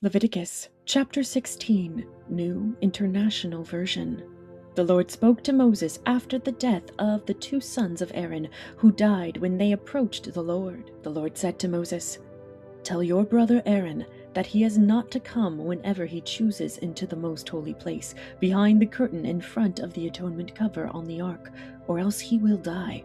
Leviticus chapter 16, New International Version. The Lord spoke to Moses after the death of the two sons of Aaron, who died when they approached the Lord. The Lord said to Moses, "Tell your brother Aaron that he is not to come whenever he chooses into the most holy place, behind the curtain in front of the atonement cover on the ark, or else he will die.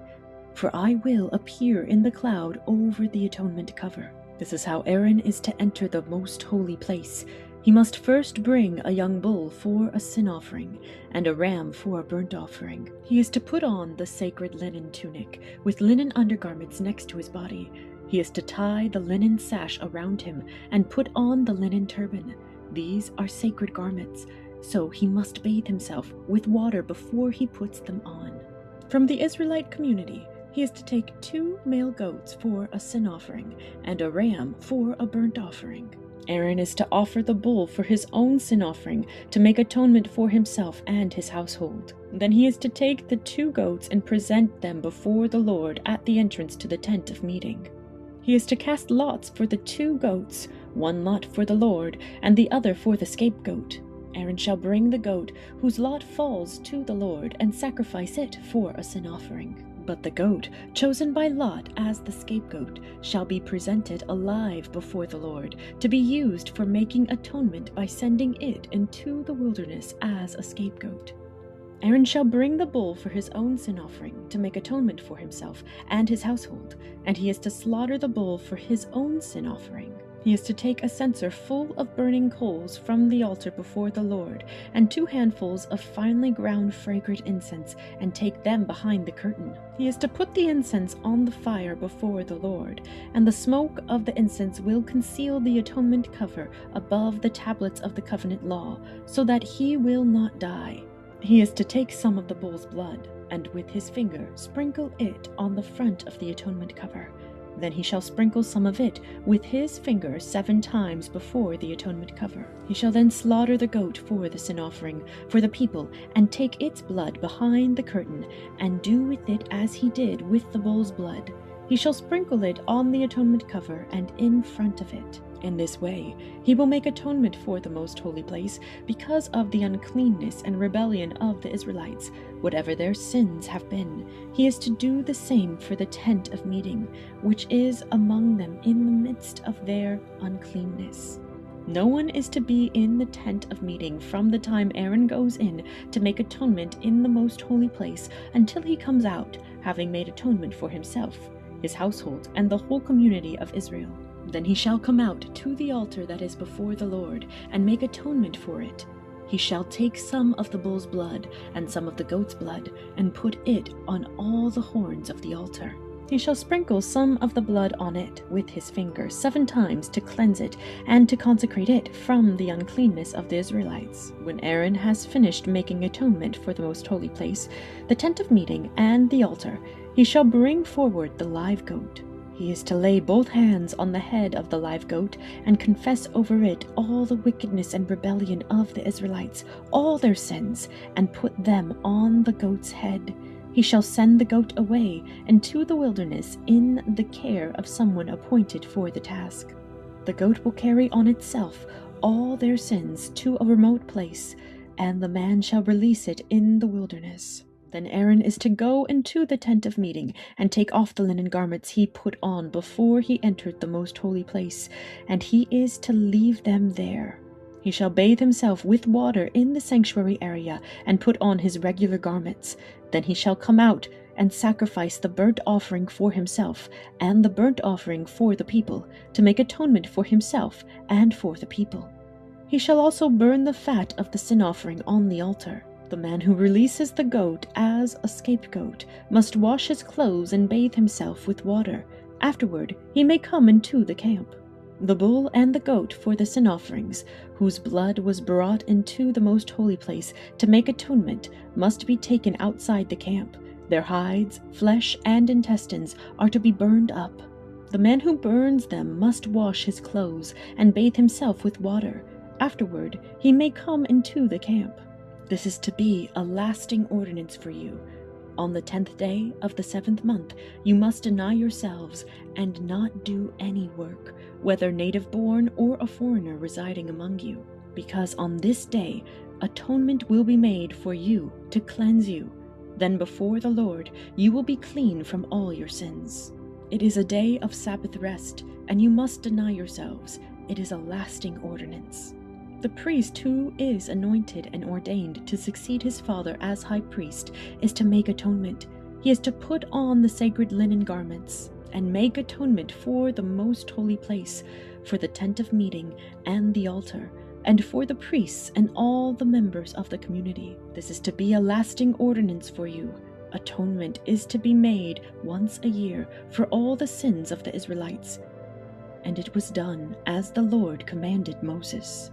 For I will appear in the cloud over the atonement cover. This is how Aaron is to enter the most holy place. He must first bring a young bull for a sin offering, and a ram for a burnt offering. He is to put on the sacred linen tunic, with linen undergarments next to his body. He is to tie the linen sash around him, and put on the linen turban. These are sacred garments, so he must bathe himself with water before he puts them on. From the Israelite community, he is to take 2 male goats for a sin offering, and a ram for a burnt offering. Aaron is to offer the bull for his own sin offering to make atonement for himself and his household. Then he is to take the 2 goats and present them before the Lord at the entrance to the tent of meeting. He is to cast lots for the 2 goats, 1 lot for the Lord, and the other for the scapegoat. Aaron shall bring the goat whose lot falls to the Lord and sacrifice it for a sin offering. But the goat, chosen by lot as the scapegoat, shall be presented alive before the Lord, to be used for making atonement by sending it into the wilderness as a scapegoat. Aaron shall bring the bull for his own sin offering, to make atonement for himself and his household, and he is to slaughter the bull for his own sin offering. He is to take a censer full of burning coals from the altar before the Lord, and 2 handfuls of finely ground fragrant incense, and take them behind the curtain. He is to put the incense on the fire before the Lord, and the smoke of the incense will conceal the atonement cover above the tablets of the covenant law, so that he will not die. He is to take some of the bull's blood, and with his finger sprinkle it on the front of the atonement cover. Then he shall sprinkle some of it with his finger 7 times before the atonement cover. He shall then slaughter the goat for the sin offering for the people, and take its blood behind the curtain, and do with it as he did with the bull's blood. He shall sprinkle it on the atonement cover and in front of it. In this way, he will make atonement for the most holy place because of the uncleanness and rebellion of the Israelites, whatever their sins have been. He is to do the same for the tent of meeting, which is among them in the midst of their uncleanness. No one is to be in the tent of meeting from the time Aaron goes in to make atonement in the most holy place until he comes out, having made atonement for himself, his household, and the whole community of Israel. Then he shall come out to the altar that is before the Lord, and make atonement for it. He shall take some of the bull's blood and some of the goat's blood, and put it on all the horns of the altar. He shall sprinkle some of the blood on it with his finger 7 times to cleanse it and to consecrate it from the uncleanness of the Israelites. When Aaron has finished making atonement for the most holy place, the tent of meeting, and the altar, he shall bring forward the live goat. He is to lay both hands on the head of the live goat and confess over it all the wickedness and rebellion of the Israelites, all their sins, and put them on the goat's head. He shall send the goat away into the wilderness in the care of someone appointed for the task. The goat will carry on itself all their sins to a remote place, and the man shall release it in the wilderness. Then Aaron is to go into the tent of meeting and take off the linen garments he put on before he entered the most holy place, and he is to leave them there. He shall bathe himself with water in the sanctuary area and put on his regular garments. Then he shall come out and sacrifice the burnt offering for himself and the burnt offering for the people, to make atonement for himself and for the people. He shall also burn the fat of the sin offering on the altar. The man who releases the goat as a scapegoat must wash his clothes and bathe himself with water. Afterward, he may come into the camp. The bull and the goat for the sin offerings, whose blood was brought into the most holy place to make atonement, must be taken outside the camp. Their hides, flesh, and intestines are to be burned up. The man who burns them must wash his clothes and bathe himself with water. Afterward, he may come into the camp. This is to be a lasting ordinance for you. On the 10th day of the 7th month, you must deny yourselves and not do any work, whether native-born or a foreigner residing among you, because on this day atonement will be made for you to cleanse you. Then before the Lord you will be clean from all your sins. It is a day of Sabbath rest, and you must deny yourselves. It is a lasting ordinance. The priest who is anointed and ordained to succeed his father as high priest is to make atonement. He is to put on the sacred linen garments and make atonement for the most holy place, for the tent of meeting and the altar, and for the priests and all the members of the community. This is to be a lasting ordinance for you. Atonement is to be made once a year for all the sins of the Israelites. And it was done as the Lord commanded Moses.